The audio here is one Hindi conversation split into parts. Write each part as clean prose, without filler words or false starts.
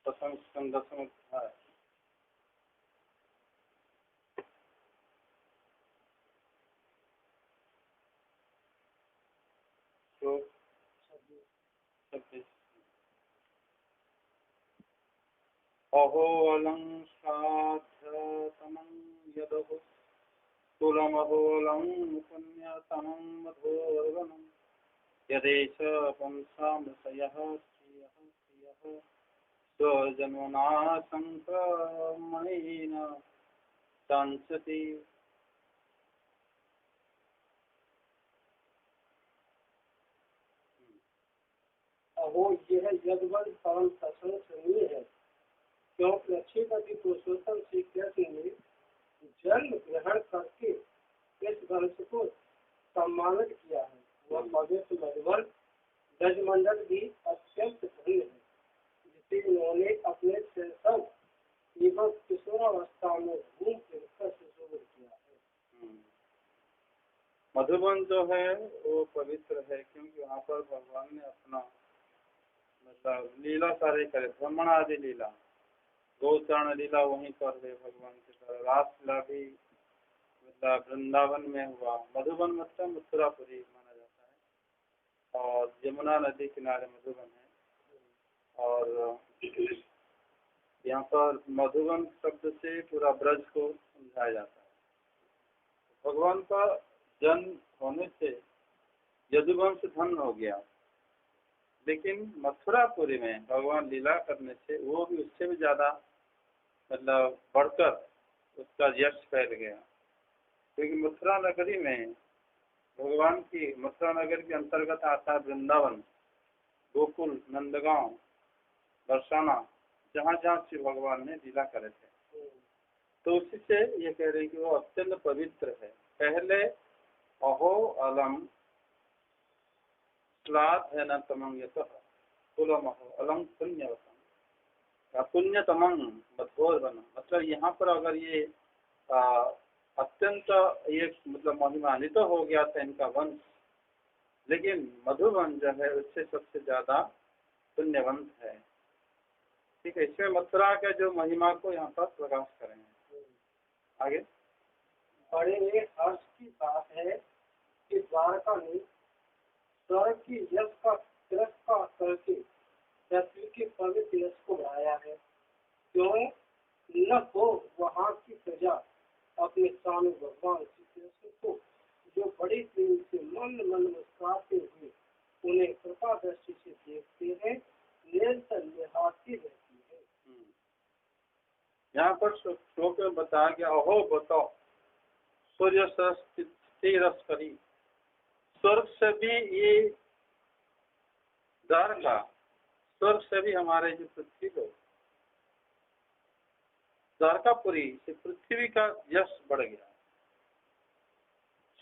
प्रथम स्कंद 10वां अध्याय। श्लोक 26। अहो अलं श्राद्धतमं यदहो कुलमहोलं पुण्यतमं मधोर्वनं यदेश पंसामृषयः श्रियः स्वजन्मना संक्रमणेन संसति। अहो यह यज्ञ परम प्रशंसनीय है, क्योंकि लक्ष्मीपति पुरुषोत्तम श्री कृष्ण ने जन्म ग्रहण करके इस वंश को सम्मानित किया है। वह पवित्र मधुवन ब्रजमंडल भी अत्यंत धन्य है, जिसे उन्होंने अपने शैशव एवं किशोरावस्था में घूम फिर कर सुशोभित किया है। मधुबन जो है वो पवित्र है, क्योंकि वहाँ पर भगवान ने अपना मतलब लीला सारे करे, भ्रमण आदि लीला, गोचरण लीला वहीं पर है भगवान के द्वारा। रासलीला भी मतलब वृंदावन में हुआ। मधुबन मतलब मथुरापुरी माना जाता है, और यमुना नदी किनारे मधुबन है। और यहाँ पर मधुबन शब्द से पूरा ब्रज को समझाया जाता है। भगवान का जन्म होने से यदुवंश धन्य हो गया, लेकिन मथुरापुरी में भगवान लीला करने से वो भी उससे भी ज्यादा मतलब बढ़कर उसका यश फैल गया। क्योंकि मथुरा नगरी में भगवान की, मथुरा नगर के अंतर्गत आता है वृंदावन, गोकुल, नंदगांव, बरसाना, जहाँ जहाँ श्री भगवान ने लीला करे थे। तो उसी से ये कह रहे हैं कि वो अत्यंत पवित्र है। पहले अहो अलम श्लाघ है न तमंग कुलमहो अलम पुण्यवतम पुण्यतमं मधोर्वनम। मतलब यहाँ पर अगर ये अत्यंत ये मतलब महिमान्वित तो हो गया था इनका वंश, लेकिन मधुवन जो है उससे सबसे ज्यादा पुण्यवंत है। ठीक है, इसमें मथुरा के जो महिमा को यहाँ पर प्रकाश करेंगे। आगे बड़े हर्ष की बात है कि द्वारका ने स्वर्ग की यश का तिरस्कार करके पृथ्वी के पवित्र यश को बढ़ाया है। क्यों न हो वहाँ की प्रजा अपने स्वामी भगवान श्री कृष्ण को, जो बड़ी प्रेम से मन मन मुस्कुराते हुए उन्हें कृपा दृष्टि से देखते हैं, निरंतर निहारती रहती है। यहाँ पर श्लोक में बताया गया, अहो बताओ सूर्य सरस्वती, स्वर्ग से भी ये द्वारका, स्वर्ग से भी हमारे जो पृथ्वी को, द्वारकापुरी से पृथ्वी का यश बढ़ गया,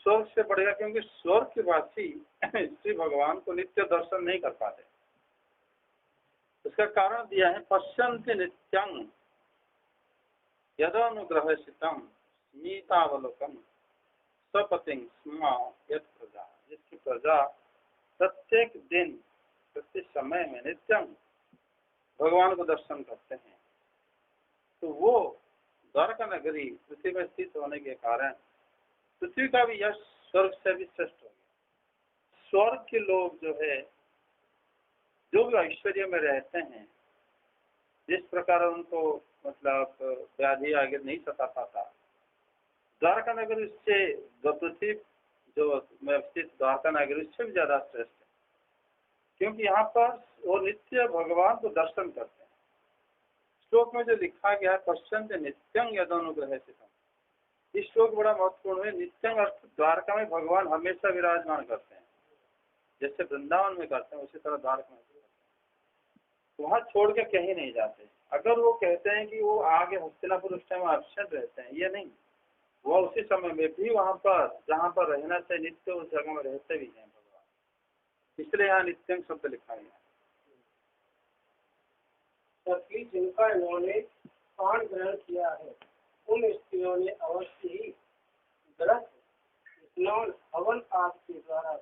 स्वर्ग से बढ़ गया। क्योंकि स्वर्ग के वासी श्री भगवान को नित्य दर्शन नहीं कर पाते। इसका कारण दिया है, पश्यन्ति नित्यं यदानुग्रह सितम स्मितावलोकम सपतिं स्मा यत् प्रजा। जिसकी प्रजा प्रत्येक दिन प्रत्येक समय में नित्यं भगवान को दर्शन करते हैं, तो वो द्वारका नगरी पृथ्वी में स्थित होने के कारण पृथ्वी का भी यश स्वर्ग से भी श्रेष्ठ हो गया। स्वर्ग के लोग जो है, जो भी ऐश्वर्य में रहते हैं, जिस प्रकार उनको मतलब व्याधि आगे नहीं सता पाता, द्वारका नगरी उससे पृथ्वी जो स्थित द्वारका नगरी उससे भी ज्यादा श्रेष्ठ है। क्योंकि यहाँ पर वो नित्य भगवान को दर्शन करते हैं। श्लोक में जो लिखा गया है, पश्यन्ति नित्यं यदनुग्रह सितम, इस श्लोक बड़ा महत्वपूर्ण है। नित्यं अर्थ द्वारका में भगवान हमेशा विराजमान करते हैं, जैसे वृंदावन में करते हैं उसी तरह द्वारका में करते हैं। वहाँ छोड़ के कहीं नहीं जाते। अगर वो कहते हैं कि वो आगे हस्तिनापुर उस टाइम एब्सेंट रहते हैं, ये नहीं, वो उसी समय में भी वहाँ पर जहाँ पर रहना चाहिए नित्य उस जगह में रहते भी हैं भगवान। इसलिए यहाँ नित्यं शब्द लिखा गया। सभी जिनका इन्होंने पान ग्रहण किया है, उन स्त्रियों ने अवश्य ही व्रत, स्नान, हवन आदि के द्वारा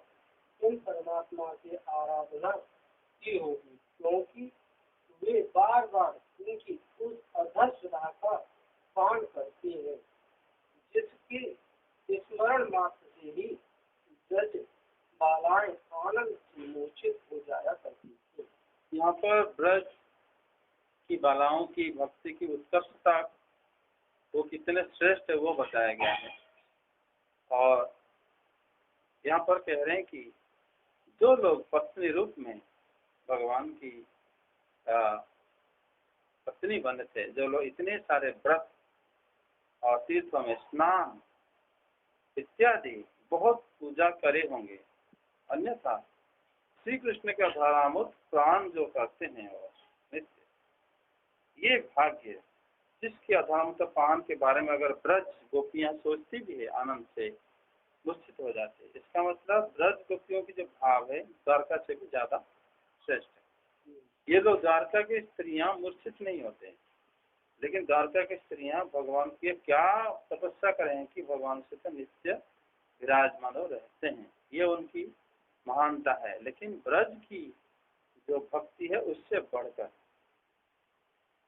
इन परमात्मा की आराधना की होगी, क्योंकि वे बार बार पर ब्रज की बालाओं की भक्ति की उत्कृष्टता वो कितने श्रेष्ठ है वो बताया गया है। और यहाँ पर कह रहे हैं कि जो लोग पत्नी रूप में भगवान की पत्नी बने थे, जो लोग इतने सारे व्रत और तीर्थों में स्नान इत्यादि बहुत पूजा करे होंगे, अन्यथा श्री कृष्ण के अधरामुक्त प्राण जो करते हैं और नित्य, ये भाग्य जिसके अधरामुक्त प्राण के बारे में अगर ब्रज गोपियां सोचती भी है आनंद से मूर्छित हो जाते हैं। इसका मतलब ब्रज गोपियों की जो भाव है द्वारका से भी ज्यादा श्रेष्ठ है। ये लोग द्वारका की स्त्रियां मूर्छित नहीं होते, लेकिन द्वारका की स्त्रियां भगवान की क्या तपस्या करें कि भगवान से तो नित्य विराजमान रहते हैं, ये उनकी महानता है। लेकिन ब्रज की जो भक्ति है उससे बढ़कर,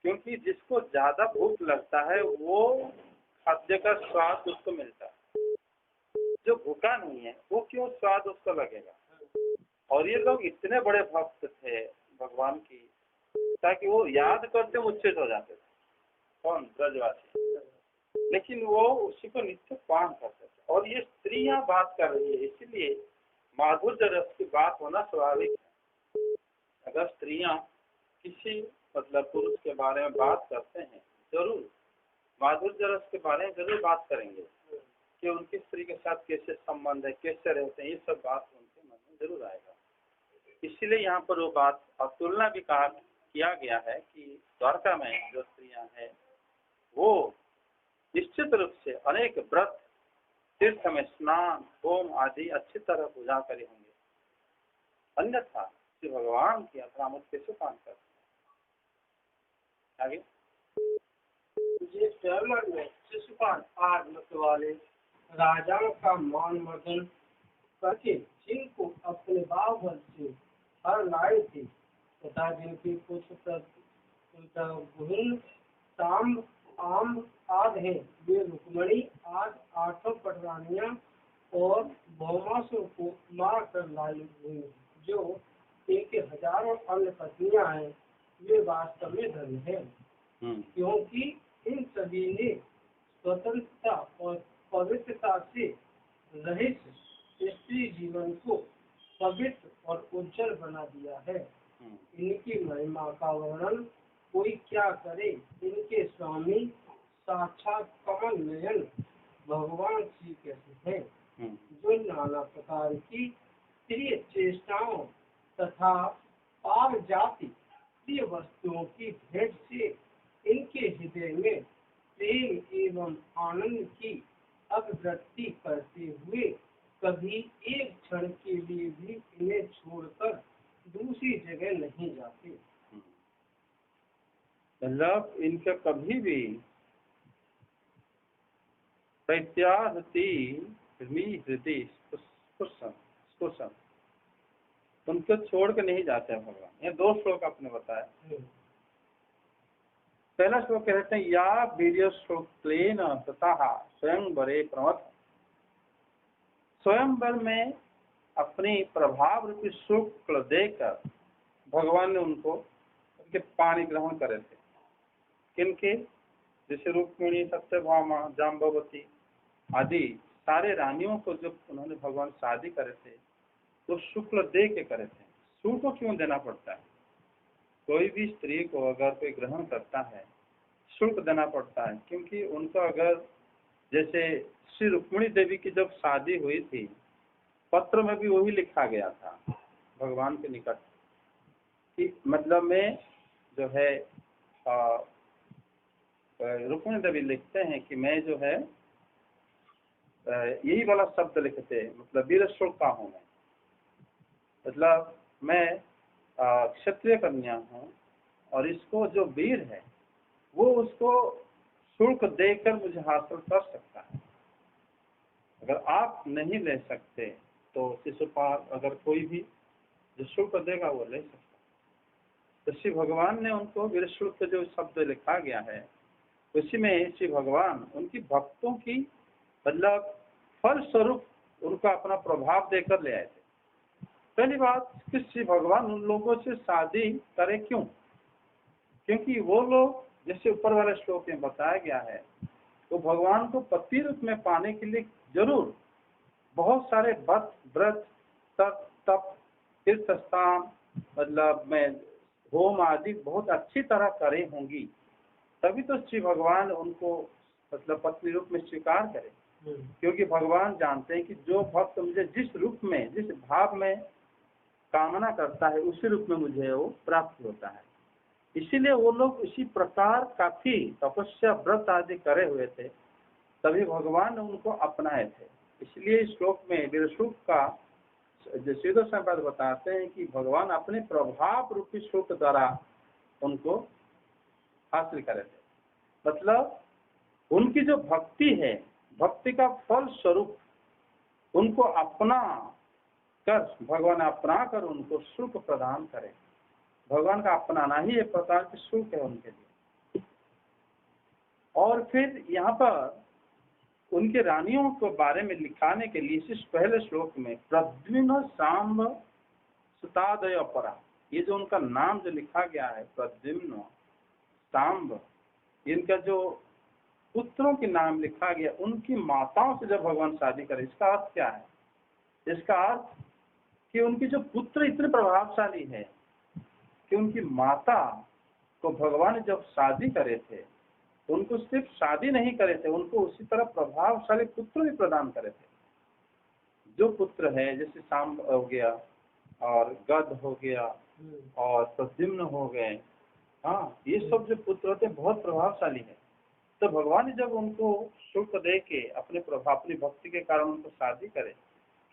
क्योंकि जिसको ज्यादा भूख लगता है वो खाद्य का स्वाद उसको मिलता है, जो भूखा नहीं है वो क्यों स्वाद उसको लगेगा। और ये लोग इतने बड़े भक्त थे भगवान की, ताकि वो याद करते मूर्छित हो जाते थे, कौन ब्रजवासी, लेकिन वो उसी को नित्य पान करते थे। और ये स्त्रियां बात कर रही है, इसीलिए माधुर्य रस की बात होना स्वाभाविक है। अगर स्त्रियां किसी मतलब पुरुष के बारे में बात करते हैं, जरूर माधुर्य रस के बारे में जरूर बात करेंगे कि उनकी स्त्री के साथ कैसे संबंध है, कैसे रहते हैं, ये सब बात उनके मन में जरूर आएगा। इसीलिए यहाँ पर वो बात और तुलना भी किया गया है कि द्वारका में जो स्त्रियां हैं वो निश्चित रूप से अनेक व्रत तीर्थ में स्नान होम आदि अच्छी तरह पूजा करे होंगे, अन्यथा श्री भगवान की अधरामुक्त कैसे पान करते हैं। आगे में शिशुपाल आग मत वाले राजाओं का मान मर्दन करके जिनको अपने बाहुबल से हर लाए थे तथा जिनकी कुछ ताम्र आम आद है, वे रुक्मणी आद 8 पटरानियां और भौमासुर को मार कर लाई हुई, जो एक हजारों अन्य पत्नियां हैं, वे वास्तव में धर्म है, क्योंकि इन सभी ने स्वतंत्रता और पवित्रता से रहित स्त्री जीवन को पवित्र और उज्जवल बना दिया है। इनकी महिमा का वर्णन कोई क्या करे। इनके स्वामी साक्षात कमल नयन भगवान श्री कृष्ण हैं, जो नाना प्रकार की प्रिय चेष्टाओं तथा पार जाति प्रिय वस्तुओं की भेंट से इनके हृदय में प्रेम एवं आनंद की अभिव्यक्ति करते हुए कभी एक क्षण के लिए भी इन्हें छोड़कर दूसरी जगह नहीं जाते। मतलब इनका कभी भी प्रत्याहति हृदय उनको छोड़ के नहीं जाते हैं भगवान। ये 2 श्लोक आपने बताया। पहला श्लोक कहते हैं या वीर्य शुक्लेन तथा स्वयंवरे प्रमथ, स्वयंवर में अपनी प्रभाव रूपी शुक्ल देकर भगवान ने उनको उनके पानी ग्रहण करे थे। किनके? जैसे रुक्मिणी, सत्यभामा, जाम्बवती आदि सारे रानियों को जब उन्होंने भगवान शादी करे थे तो शुक्ल दे के करे थे। शुक्ल को क्यों देना पड़ता है? कोई भी स्त्री को अगर कोई ग्रहण करता है शुल्क देना पड़ता है, क्योंकि उनका अगर जैसे श्री रुक्मिणी देवी की जब शादी हुई थी, पत्र में भी वही लिखा गया था भगवान के निकट कि मतलब में जो है रुक्मिणी देवी लिखते हैं कि मैं जो है यही वाला शब्द लिखते, मतलब वीर शुल्का हूँ मैं, मतलब मैं क्षत्रिय कन्या हूँ और इसको जो वीर है वो उसको शुल्क देकर मुझे हासिल कर सकता है। अगर आप नहीं ले सकते तो शिशुपाल अगर कोई भी जो शुल्क देगा वो ले सकता है। तो श्री भगवान ने उनको वीर शुल्क जो शब्द लिखा गया है उसी में श्री भगवान उनकी भक्तों की मतलब फल स्वरूप उनका अपना प्रभाव देकर ले आए थे। पहली बात कि श्री भगवान उन लोगों से शादी करे क्यों? क्योंकि वो लोग, जैसे ऊपर वाले श्लोक में बताया गया है, तो भगवान को पति रूप में पाने के लिए जरूर बहुत सारे व्रत तप तीर्थ स्थान, मतलब में होम आदि बहुत अच्छी तरह करे होंगी, तभी तो श्री भगवान उनको मतलब पत्नी रूप में स्वीकार करे। क्योंकि भगवान जानते हैं कि जो भक्त मुझे जिस रूप में, जिस भाव में कामना करता है, उसी रूप में मुझे वो प्राप्त होता है। इसीलिए वो लोग इसी प्रकार काफी तपस्या व्रत आदि करे हुए थे, तभी भगवान ने उनको अपनाए थे। इसलिए इस श्लोक में वीरशुक का जो सीधो संपाद बताते हैं कि भगवान अपने प्रभाव रूपी श्लोक द्वारा उनको हासिल करे थे। मतलब उनकी जो भक्ति है, भक्ति का फल स्वरूप उनको अपना कर, भगवान अपना कर उनको सुख प्रदान करे। भगवान का अपनाना ही एक प्रकार की सुख है उनके लिए। और फिर यहाँ पर उनके रानियों के बारे में लिखाने के लिए इस पहले श्लोक में प्रद्युम्न सांब सुतादय अपरा, ये जो उनका नाम जो लिखा गया है प्रद्युम्न सांब, इनका जो पुत्रों के नाम लिखा गया, उनकी माताओं से जब भगवान शादी करे, इसका अर्थ क्या है? इसका अर्थ कि उनके जो पुत्र इतने प्रभावशाली है कि उनकी माता को भगवान ने जब शादी करे थे, उनको सिर्फ शादी नहीं करे थे, उनको उसी तरह प्रभावशाली पुत्र भी प्रदान करे थे। जो पुत्र है, जैसे सांब हो गया और गद हो गया और प्रद्युम्न हो गए, हाँ, ये सब जो पुत्र होते बहुत प्रभावशाली है। तो भगवान ने जब उनको शुल्क दे के अपने प्रभाव, अपनी भक्ति के कारण उनको शादी करे,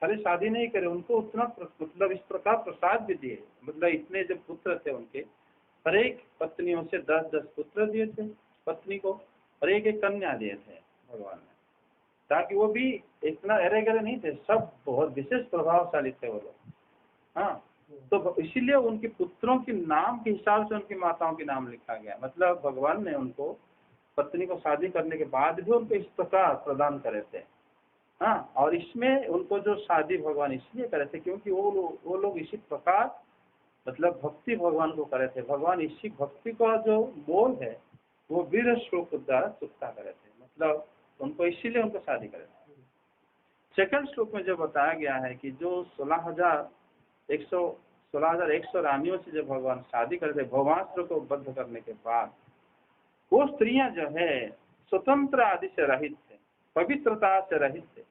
खाली शादी नहीं करे, उनको उतना मतलब इस प्रकार प्रसाद भी दिए। मतलब इतने जो पुत्र थे उनके, हर एक पत्नियों से 10-10 पुत्र दिए थे पत्नी को, और एक एक कन्या दिए थे भगवान ने, ताकि वो भी इतना अरे गरे नहीं थे, सब बहुत विशेष प्रभावशाली थे वो लोग। हाँ, तो इसीलिए उनके पुत्रों के नाम के हिसाब से उनकी माताओं के नाम लिखा गया। मतलब भगवान ने उनको पत्नी को शादी करने के बाद भी उनको इस प्रकार प्रदान करे थे। हाँ, और इसमें उनको जो शादी भगवान इसलिए करे थे क्योंकि वो लोग इसी प्रकार मतलब भक्ति भगवान को करे थे। भगवान इसी भक्ति का जो मोल है वो वीर श्लोक द्वारा चुकता करे थे, मतलब उनको इसीलिए उनको शादी करे थे। सेकंड श्लोक में जो बताया गया है कि जो 16,100 रानियों से जब भगवान शादी करे थे भौमास्त्र को बद्ध करने के बाद, वो स्त्रियां जो है स्वतंत्र आदि से रहित थे, पवित्रता से रहित थे,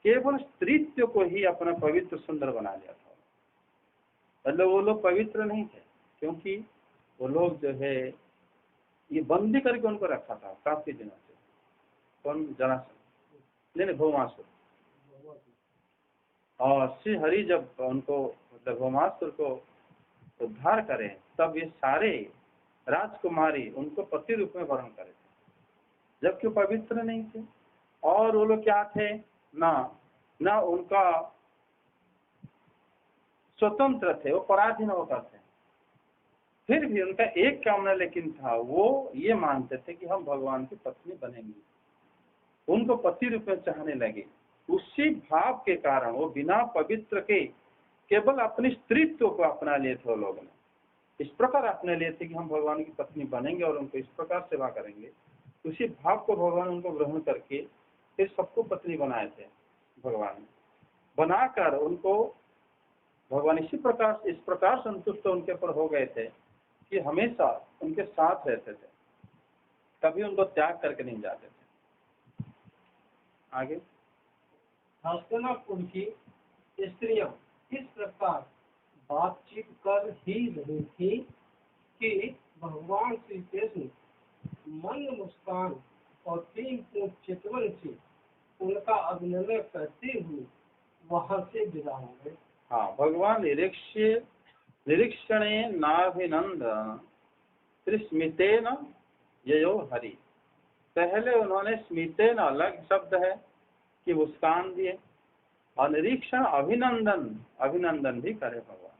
केवल स्त्रीत्व को ही अपना पवित्र सुंदर बना लिया था। मतलब वो लोग पवित्र नहीं थे, क्योंकि वो लोग जो है ये बंदी करके उनको रखा था काफी दिनों से। कौन? जरासंध, नहीं भौमासुर। और श्री हरि जब उनको मतलब भौमासुर को उद्धार करे, तब ये सारे राजकुमारी उनको पति रूप में वर्ण करे थे, जबकि पवित्र नहीं थे। और वो लोग क्या थे? ना उनका स्वतंत्र थे, वो पराधीन होकर थे। फिर भी उनका एक कामना लेकिन था, वो ये मानते थे कि हम भगवान की पत्नी बनेंगे, उनको पति रूप में चाहने लगे। उसी भाव के कारण वो बिना पवित्र के केवल अपनी स्त्रीत्व को अपना लिए थे। वो लोगों ने इस प्रकार अपने लिए थे कि हम भगवान की पत्नी बनेंगे और उनको इस प्रकार सेवा करेंगे। उसी भाव को भगवान उनको ग्रहण करके फिर सबको पत्नी बनाए थे। भगवान ने बनाकर उनको भगवान इस प्रकार संतुष्ट उनके ऊपर हो गए थे कि हमेशा उनके साथ रहते थे, कभी उनको त्याग करके नहीं जाते थे। आगे हस्तनापुर की स्त्रियां इस प्रकार बातचीत कर ही रही थी कि भगवान श्री कृष्ण मंद मुस्कान और 3 फूट चितवन से उनका अभिनय करते हुए वहां से विदा हो गए। हाँ, भगवान निरीक्षणे नाभिनंदन स्मितेन ययो हरि। पहले उन्होंने स्मितेन अलग शब्द है कि मुस्कान दिए, और निरीक्षण अभिनंदन भी करे। भगवान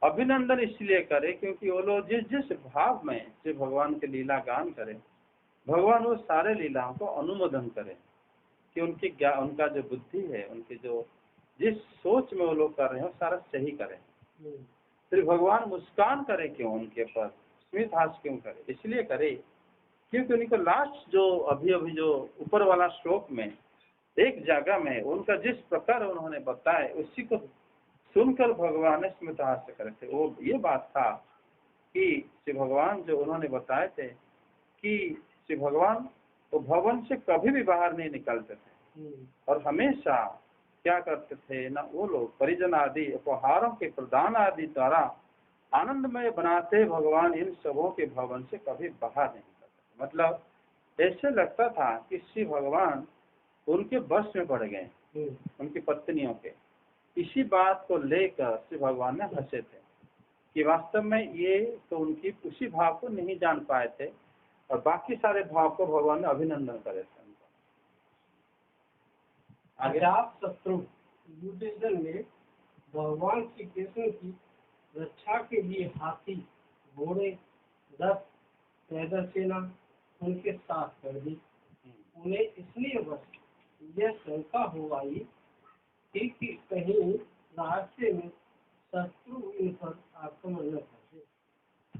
अभिनंदन इसलिए करे क्योंकि वो लोग जिस भाव में जो भगवान के लीला गान करे, भगवान वो सारे लीलाओं को अनुमोदन करे कि उनका जो बुद्धि है, उनके जो जिस सोच में वो लोग कर रहे हो सारा सही करें। फिर भगवान मुस्कान करे क्यों उनके पर, स्मित हास्य क्यों करे? इसलिए करे क्योंकि उनको लास्ट जो अभी अभी जो ऊपर वाला श्लोक में एक जगह में उनका जिस प्रकार उन्होंने बताया उसी को सुनकर भगवान ने स्मित हास्य करे थे। वो ये बात था कि श्री भगवान जो उन्होंने बताए थे कि श्री भगवान वो भवन से कभी भी बाहर नहीं निकलते थे और हमेशा क्या करते थे ना, वो लोग परिजन आदि उपहारों के प्रदान आदि द्वारा आनंदमय बनाते भगवान इन सबों के भवन से कभी बाहर नहीं निकलते। मतलब ऐसे लगता था कि श्री भगवान उनके बस में पड़ गए, उनकी पत्नियों के। इसी बात को लेकर श्री भगवान ने हंसे थे कि वास्तव में ये तो उनकी उसी भाव को नहीं जान पाए थे और बाकी सारे भाव को भगवान ने अभिनंदन करे थे। अजात शत्रु युधिष्ठिर ने भगवान श्री कृष्ण की रक्षा के लिए हाथी, घोड़े, रथ, पैदल सेना उनके साथ कर दी। उन्हें इसलिए बस यह शंका हो आई कि कहीं रास्ते में शत्रु इन पर आक्रमण न करे।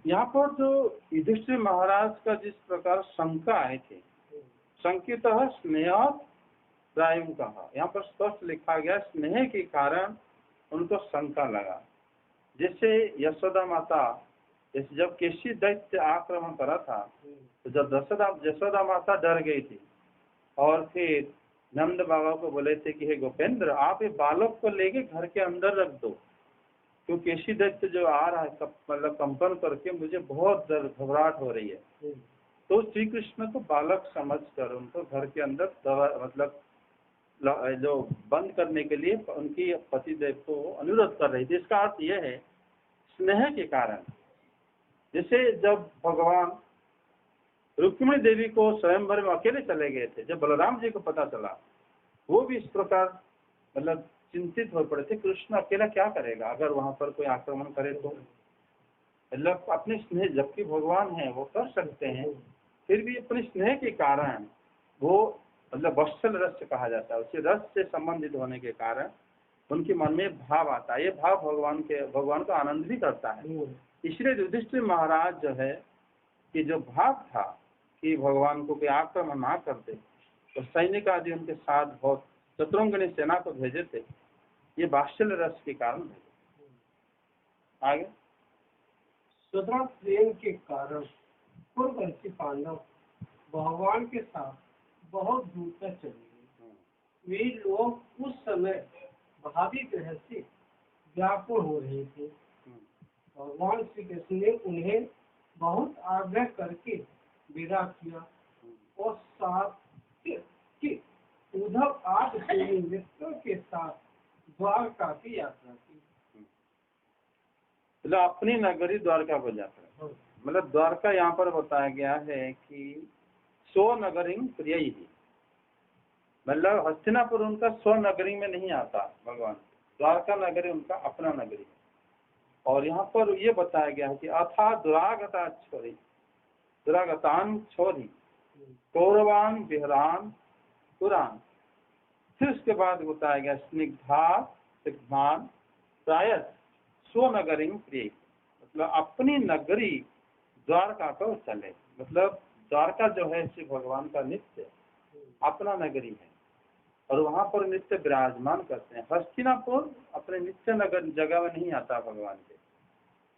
यहाँ पर जो युधिष्ठिर महाराज का जिस प्रकार शंका आए थे, संकित स्नेह प्रायम कहा, यहाँ पर स्पष्ट लिखा गया स्नेह के कारण उनको शंका लगा। जैसे यशोदा माता, जैसे जब केशी दैत्य आक्रमण करा था तो जब यशोदा माता डर गई थी और फिर नंद बाबा को बोले थे कि हे गोपेंद्र, आप ये बालक को लेके घर के अंदर रख दो, क्योंकि केशी दैत्य जो आ रहा है मतलब कंपन करके मुझे बहुत घबराहट हो रही है। तो श्री कृष्ण को बालक समझकर उनको घर के अंदर मतलब जो बंद करने के लिए उनकी पतिदेव को अनुरोध कर रही थी। इसका अर्थ यह है स्नेह के कारण। जैसे जब भगवान रुक्मिणी देवी को स्वयंवर में अकेले चले गए थे, जब बलराम जी को पता चला, वो भी इस प्रकार मतलब चिंतित हो पड़े थे, कृष्ण अकेला क्या करेगा अगर वहां पर कोई आक्रमण करे तो। मतलब अपने स्नेह, जबकि भगवान है वो कर सकते हैं, फिर भी अपने स्नेह के कारण वो मतलब वत्सल रस कहा जाता है, उसी रस से संबंधित होने के कारण उनके मन में भाव आता है। ये भाव भगवान को आनंद भी करता है। इसलिए युधिष्ठिर महाराज जो है कि जो भाव था कि भगवान को कोई आक्रमण ना कर दे तो सैनिक आदि उनके साथ बहुत शत्रुघ्न सेना को भेजे थे, ये वात्सल्य रस के कारण भेजे। आगे सुदृढ़ प्रेम के कारण पूर्ववर्ती पांडव भगवान के साथ बहुत दूर तक चले गए। वे लोग उस समय भावी ग्रह से व्याकुल हो रहे थे। भगवान श्री कृष्ण ने उन्हें बहुत आग्रह करके विदा किया और साथ कि उद्धव आदि श्रेणी मित्रों के साथ द्वारका की यात्रा की। मतलब अपनी नगरी द्वारका को यात्रा, मतलब द्वारका यहाँ पर बताया गया है कि स्व नगरी प्रिय ही, मतलब हस्तिनापुर उनका स्व नगरी में नहीं आता भगवान, द्वारका नगरी उनका अपना नगरी है। और यहाँ पर ये बताया गया है कि अथा दुरागता छोरी दुरागतान छोरी कौरवान बिहरान पुराण। फिर उसके बाद बताया गया स्निग्धा सिग्धान प्राय स्वनगरी प्रिय, मतलब अपनी नगरी द्वारका को चले। मतलब द्वारका जो है श्री भगवान का नित्य अपना नगरी है और वहां पर नित्य विराजमान करते हैं। हस्तिनापुर अपने नित्य नगर जगह में नहीं आता भगवान के,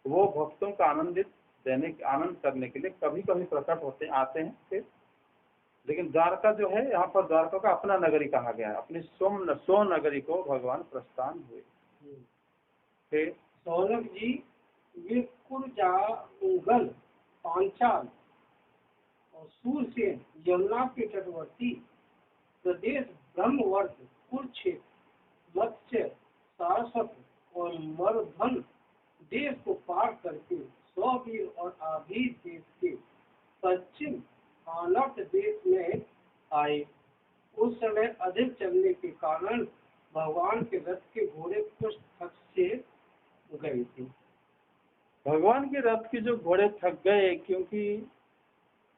वो भक्तों को आनंद करने के लिए कभी कभी प्रकट आते हैं फिर। लेकिन द्वारका जो है यहाँ पर द्वारका का अपना नगरी कहा गया है, अपनी स्व नगरी को भगवान प्रस्थान हुए। फिर सौरभ जी, वे कुरजागल, पांचाल और सूरसेन, यमुना के तटवर्ती प्रदेश, ब्रह्मवर्त, कुरुक्षेत्र, मत्स्य, सारस्वत और मरुधन देश को पार करके स्ववीर और आभीर देश के पश्चिम आनट देश में आए। उस समय अधिक चलने के कारण भगवान के रथ के घोड़े कुछ थक से गए थे। भगवान के रथ के जो घोड़े थक गए, क्योंकि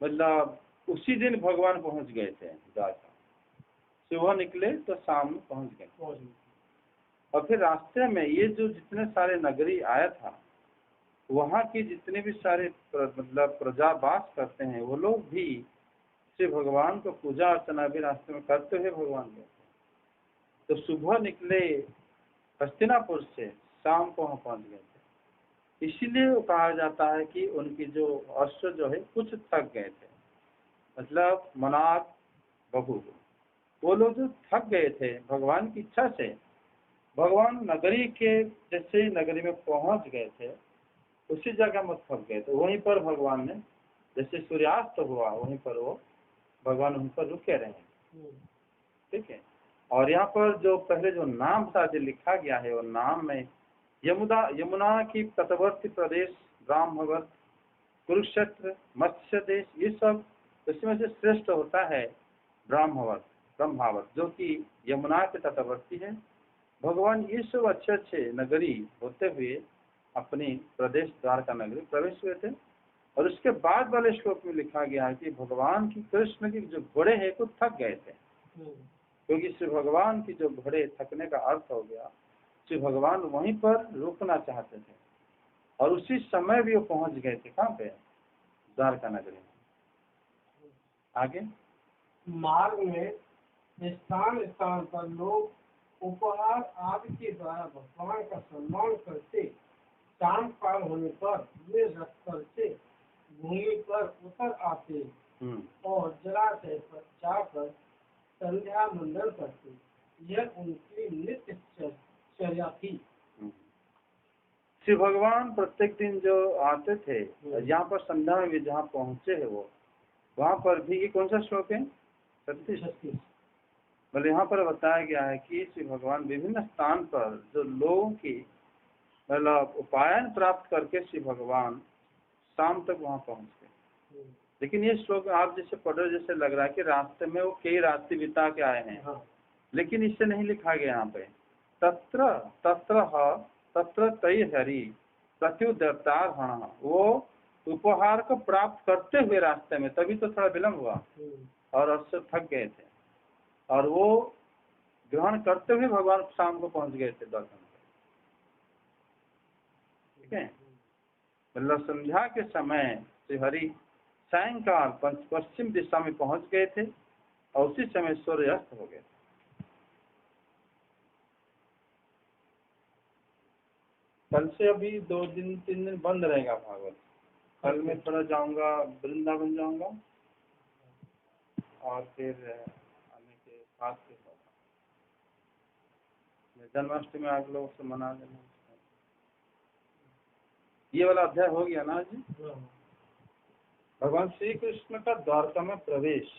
मतलब उसी दिन भगवान पहुंच गए थे द्वारका, सुबह निकले तो शाम में पहुंच गए। और फिर रास्ते में ये जो जितने सारे नगरी आया था, वहाँ की जितने भी सारे मतलब प्रजा वास करते हैं, वो लोग भी श्री भगवान को पूजा अर्चना भी रास्ते में करते हुए भगवान गए। तो सुबह निकले हस्तिनापुर से, शाम को वहाँ पहुँच गए थे। इसीलिए वो कहा जाता है कि उनकी जो अश्व जो है कुछ थक गए थे, मतलब मनाग बबू, वो लोग जो थक गए थे भगवान की इच्छा से, भगवान नगरी के जैसे ही नगरी में पहुंच गए थे, उसी जगह में थक गए थे। वहीं पर भगवान ने जैसे सूर्यास्त हुआ, वहीं पर वो भगवान वहीं पर रुके रहे। ठीक है। और यहाँ पर जो पहले जो नाम था जो लिखा गया है, वो नाम में यमुना की तटवर्ती प्रदेश, ब्राह्मणवत, कुरुक्षेत्र, मत्स्य देश, ये सब इसमें से श्रेष्ठ होता है ब्रह्मावत, जो कि यमुना के तटवर्ती है। भगवान ये सब अच्छे अच्छे नगरी होते हुए अपनी प्रदेश द्वारका नगरी प्रवेश हुए थे। और उसके बाद वाले श्लोक में लिखा गया है कि भगवान की, कृष्ण की जो घोड़े हैं वो थक गए थे, क्योंकि श्री भगवान की जो घोड़े थकने का अर्थ हो गया, श्री भगवान वहीं पर रुकना चाहते थे। और उसी समय भी वो पहुंच गए थे, कहाँ पे, द्वारका नगरी में। आगे मार्ग में स्थान स्थान पर लोग उपहार आदि के द्वारा भगवान का सम्मान करते। शाम काल होने पर वे रथ पर से भूमि पर उतर आते और जलाशय पर जाकर संध्या मंडल करते। यह उनकी नित्य चर्या थी। श्री भगवान प्रत्येक दिन जो आते थे, यहाँ पर संध्या में भी जहाँ पहुँचे है वो, वहाँ पर भी, ये कौन सा श्लोक है, 36। मतलब यहाँ पर बताया गया है कि श्री भगवान विभिन्न स्थान पर जो लोगों की मतलब उपायन प्राप्त करके श्री भगवान शाम तक वहाँ पहुँच गए। लेकिन ये श्लोक आप जैसे पढ़ रहे, जैसे लग रहा है कि रास्ते में वो कई रास्ते बिता के आए हैं, लेकिन इससे नहीं लिखा गया यहाँ पे। तत्र तय हरि प्रत्युदरतार हण, वो उपहार को प्राप्त करते हुए रास्ते में, तभी तो थोड़ा विलम्ब हुआ और अश्व थक गए थे, और वो ग्रहण करते हुए भगवान शाम को पहुंच गए थे दर्शन। ठीक है। मतलब संध्या के समय श्री हरि सायंकाल पश्चिम दिशा में पहुंच गए थे और उसी समय सूर्यास्त हो गए। कल से अभी 2-3 दिन बंद रहेगा भागवत। कल मैं थोड़ा जाऊंगा, वृंदावन जाऊंगा, और फिर आने के बाद फिर जन्माष्टमी आप लोग से मना लेना। ये वाला अध्याय हो गया ना जी। भगवान श्री कृष्ण का द्वारका में प्रवेश।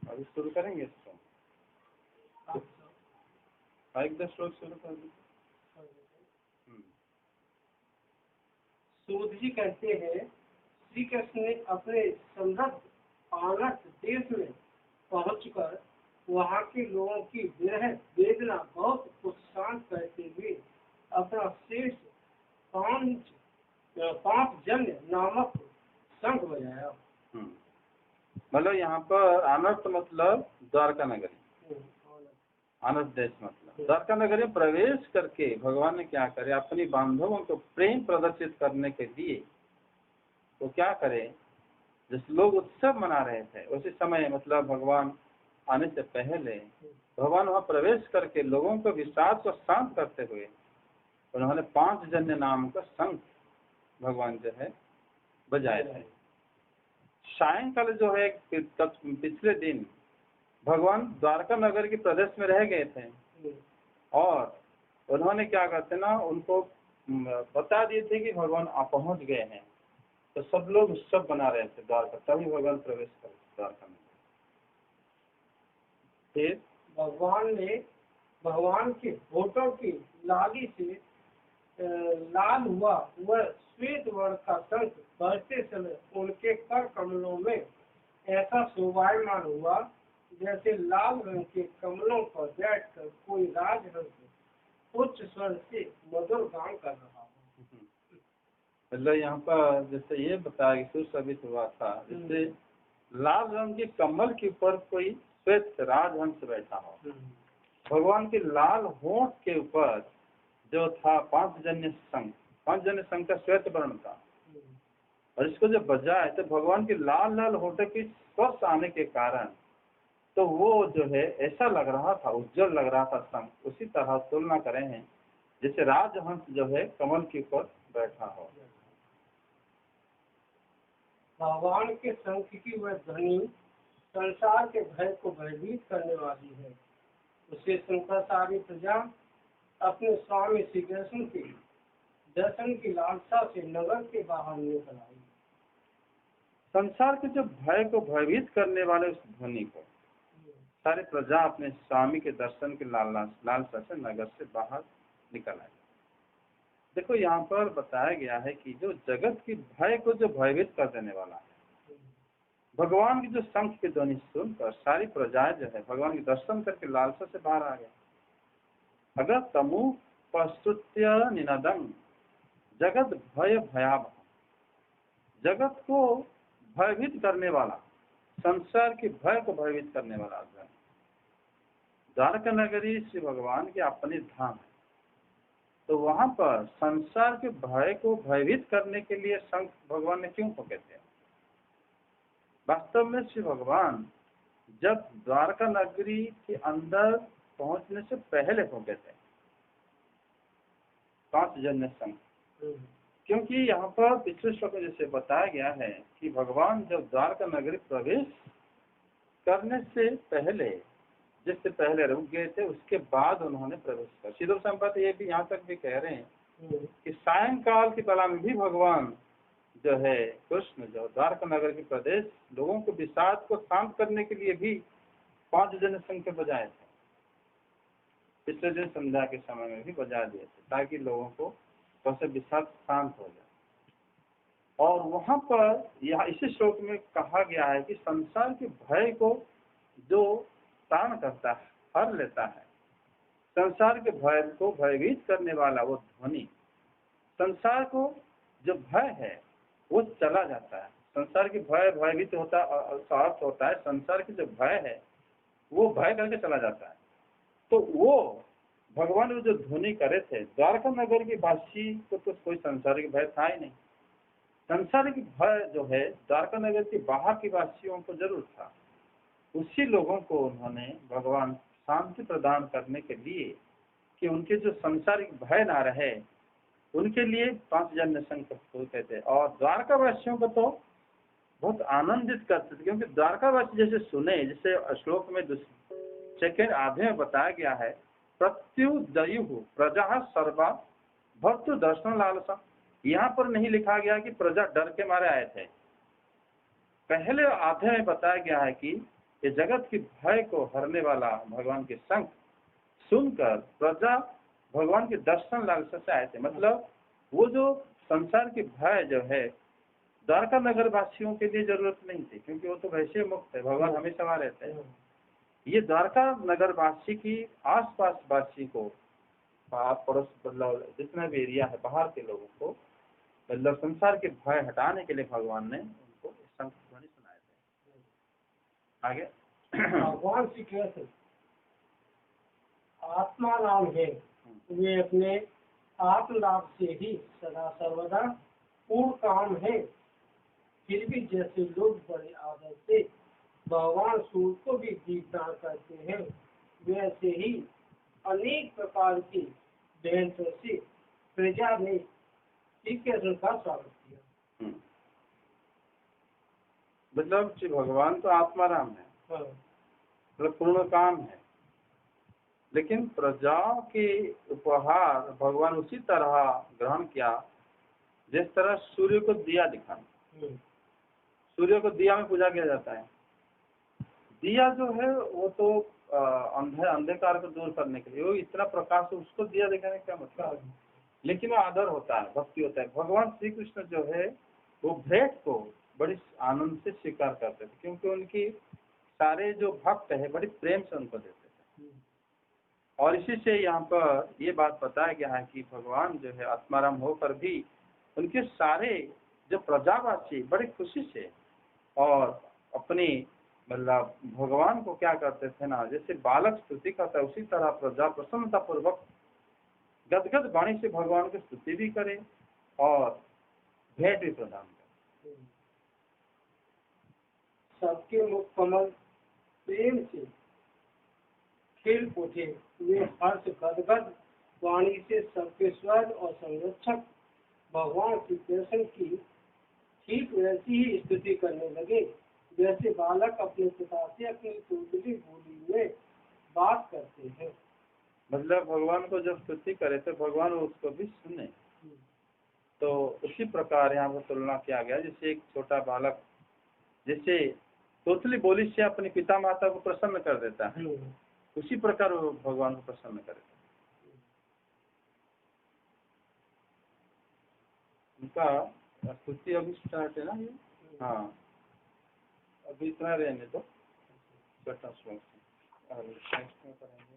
अभी शुरू करेंगे इसको, 10 श्लोक शुरू कर दीजिए। सूत जी कहते हैं, श्री कृष्ण ने अपने समृद्ध आनंद देश में पहुंचकर वहाँ के लोगों की विरह वेदना बहुत उत्साहित करते हुए अपना शेष पांच जन्य नामक शंख बजाया। मतलब यहाँ पर अनर्थ मतलब द्वारका नगरी, अनर्थ देश मतलब द्वारका नगरी में प्रवेश करके भगवान ने क्या करे, अपनी बांधवों को प्रेम प्रदर्शित करने के लिए तो क्या करे, जिस लोग उत्सव मना रहे थे उसी समय, मतलब भगवान आने से पहले भगवान वहाँ प्रवेश करके लोगों को विषाद को शांत करते हुए उन्होंने 5 जन्य नाम का शंख भगवान जो है बजाए थे। सायंकाल जो है पिछले दिन भगवान द्वारका नगर के प्रदेश में रह गए थे और उन्होंने क्या करते ना, उनको बता दिए थे कि भगवान आप पहुंच गए हैं, तो सब लोग उत्सव बना रहे थे द्वारका, तभी भगवान प्रवेश कर द्वारका में। फिर भगवान ने भगवान के होठों की लाली से लाल हुआ वह श्वेत वर्ण का शंख बढ़ते समय उनके कर कमलों में ऐसा शोभायमान हुआ जैसे लाल रंग के कमलों पर बैठकर कोई राजहंस उच्च स्वर से मधुर गान कर रहा हो। मतलब यहाँ पर जैसे ये बताया कि सुशोभित हुआ था, जैसे लाल रंग के कमल के ऊपर कोई श्वेत राजहंस बैठा हो। भगवान के लाल होंठ के ऊपर जो था पांचजन्य संघ का श्वेत वर्ण था, और इसको जब बजाए तो भगवान के लाल लाल होंठ की स्पर्श आने के कारण तो वो जो है ऐसा लग रहा था, उज्जवल लग रहा था संघ। उसी तरह तुलना करें हैं जैसे राजहंस जो है कमल के ऊपर बैठा हो। भगवान के शंख की वह ध्वनि संसार के भय को भयभीत करने वाली है। उसे सुनकर सारी प्रजा अपने स्वामी श्री कृष्ण के दर्शन की लालसा से नगर के बाहर निकल आई। संसार के जो भय को भयभीत करने वाले उस ध्वनि को सारी प्रजा अपने स्वामी के दर्शन की लालसा से नगर से बाहर निकल आई। देखो यहाँ पर बताया गया है कि जो जगत की भय को जो भयभीत कर देने वाला है, भगवान की जो शंख की ध्वनि सुनकर सारी प्रजाएं जो है भगवान के दर्शन करके लालसा से बाहर आ गए। अगर तमु पस्तुत्य निनदम जगत भय भयावह, जगत को भयभीत करने वाला, संसार के भय को भयभीत करने वाला ध्वनि। द्वारका नगरी श्री भगवान के अपने धाम है, तो वहां पर संसार के भय को भयभीत करने के लिए शंख भगवान ने क्यों फूंके थे? वास्तव में श्री भगवान जब द्वारका नगरी के अंदर पहुंचने से पहले फूंके थे पांचजन्य शंख, क्योंकि यहाँ पर पिछले श्लोक में जैसे बताया गया है कि भगवान जब द्वारका नगरी प्रवेश करने से पहले, जिससे पहले रुक गए थे, उसके बाद उन्होंने प्रवेश किया। शीतल संपत ये भी यहाँ तक भी कह रहे हैं कि सायंकाल की बेला में भी भगवान जो है कृष्ण जो द्वारका नगर के प्रदेश लोगों को विषाद को शांत करने के लिए भी पांचजन्य शंख बजाए थे। पिछले दिन संध्या के समय में भी बजा दिए थे ताकि लोगों को वैसे विषाद शांत हो जाए। और वहां पर यह इसी श्लोक में कहा गया है कि संसार के भय को जो शांत करता है, हर लेता है, संसार के भय को भयभीत करने वाला वो ध्वनि, संसार को जो भय है वो चला जाता है। संसार के भय भयभीत होता अर्थ होता है संसार के जो भय है वो भय करके चला जाता है। तो वो भगवान जो ध्वनि करे थे, द्वारका नगर के वासी को तो कोई संसार के भय था ही नहीं। संसार के भय जो है द्वारका नगर के बाहर के वासियों को जरूर था। उसी लोगों को उन्होंने भगवान शांति प्रदान करने के लिए कि उनके जो संसारिक भय ना रहे, उनके लिए पांचजन्य शंख फूंकते थे। और द्वारका वासियों को तो बहुत आनंदित करते थे, क्योंकि द्वारका वासी जैसे सुने, जैसे श्लोक में सेकेंड आधे में बताया गया है, प्रत्युदयु प्रजा सर्वा भक्त दर्शन लालसा। यहाँ पर नहीं लिखा गया कि प्रजा डर के मारे आए थे। पहले आधे में बताया गया है कि ये जगत की भय को हरने वाला भगवान के शंख सुनकर प्रजा भगवान के दर्शन लालसा से आए थे। मतलब वो जो संसार के भय जो है द्वारका नगर वासियों के लिए जरूरत नहीं थी, क्योंकि वो तो वैसे मुक्त है, भगवान हमेशा वहां रहते हैं। ये द्वारका नगर वासी की आसपास वासी को, पड़ोस मतलब जितना भी एरिया है बाहर के लोगों को, मतलब संसार के भय हटाने के लिए भगवान ने उनको शंख ध्वनि सुनाए थे। आगे भगवान श्री कृष्ण आत्मा नाम है, वे अपने आत्म लाभ से ही सदा सर्वदा पूर्ण काम है। फिर भी जैसे लोग बड़े आदर से भगवान सूर्य को भी दीपदान करते हैं, वैसे ही अनेक प्रकार की बेहतर से प्रजा ने श्री कृष्ण का स्वागत किया। मतलब श्री भगवान तो आत्माराम है, मतलब पूर्ण काम है, लेकिन प्रजाओं के उपहार भगवान उसी तरह ग्रहण किया जिस तरह सूर्य को दिया दिखाना। सूर्य को दिया में पूजा किया जाता है। दिया जो है वो तो अंधकार को दूर करने के लिए, वो इतना प्रकाश, उसको दिया दिखाने का मतलब, लेकिन वो आदर होता है, भक्ति होता है। भगवान श्री कृष्ण जो है वो भेंट को बड़ी आनंद से स्वीकार करते थे, क्योंकि उनकी सारे जो भक्त है बड़ी प्रेम से उनको देते थे। और इसी से यहाँ पर ये बात बताया गया है कि भगवान जो है आत्माराम होकर भी उनके सारे जो प्रजावासी बड़ी खुशी से और अपनी मतलब भगवान को क्या करते थे ना, जैसे बालक स्तुति करता है उसी तरह प्रजा प्रसन्नता पूर्वक गदगद वाणी से भगवान की स्तुति भी करे और भेंट भी प्रदान करे। सबके मुख कमल प्रेम से खिल उठे, वे हर्ष गदगद वाणी से सबके स्वर्ग और संरक्षक भगवान श्री कृष्ण की ठीक वैसी ही स्तुति करने लगे जैसे बालक अपने पिता से अपनी तोतली बोली में बात करते हैं। मतलब भगवान को जब स्तुति करे तो भगवान उसको भी सुने। तो उसी प्रकार यहाँ पर तुलना किया गया, जैसे एक छोटा बालक जैसे तोतली बोली से अपने पिता माता को प्रसन्न कर देता है, उसी प्रकार वो भगवान को प्रसन्न करेगा। उनका स्तुति अभी स्टार्ट है ना ये। हाँ, अभी इतना रहने दो, छठा श्लोक और नेक्स्ट में करेंगे।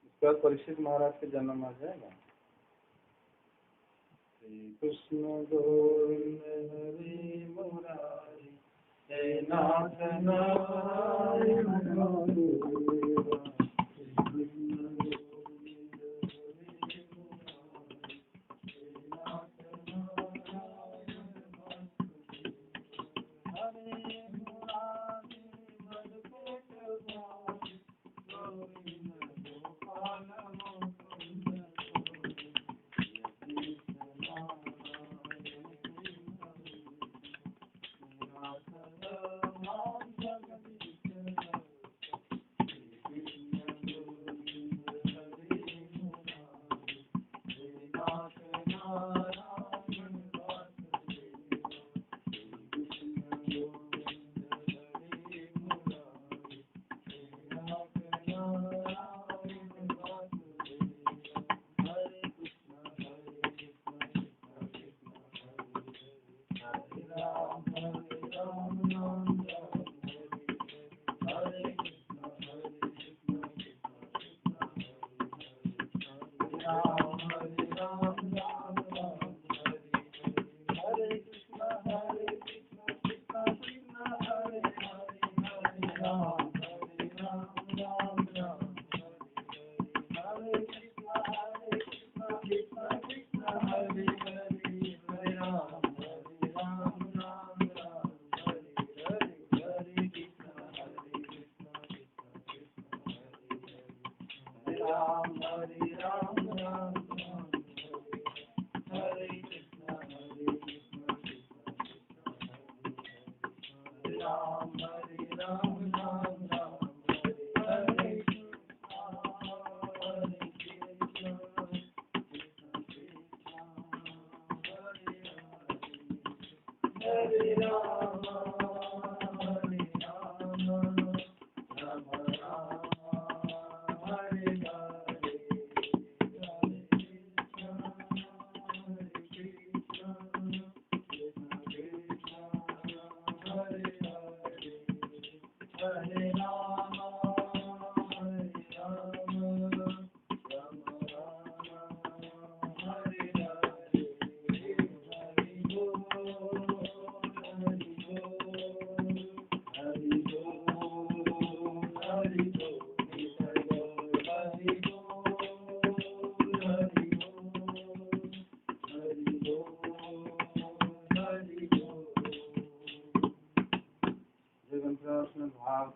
इसके बाद परीक्षित महाराज के जन्म आ जाएगा। श्री कृष्ण गोविंद हरि मुरारी, हे नाथ नारायण भाव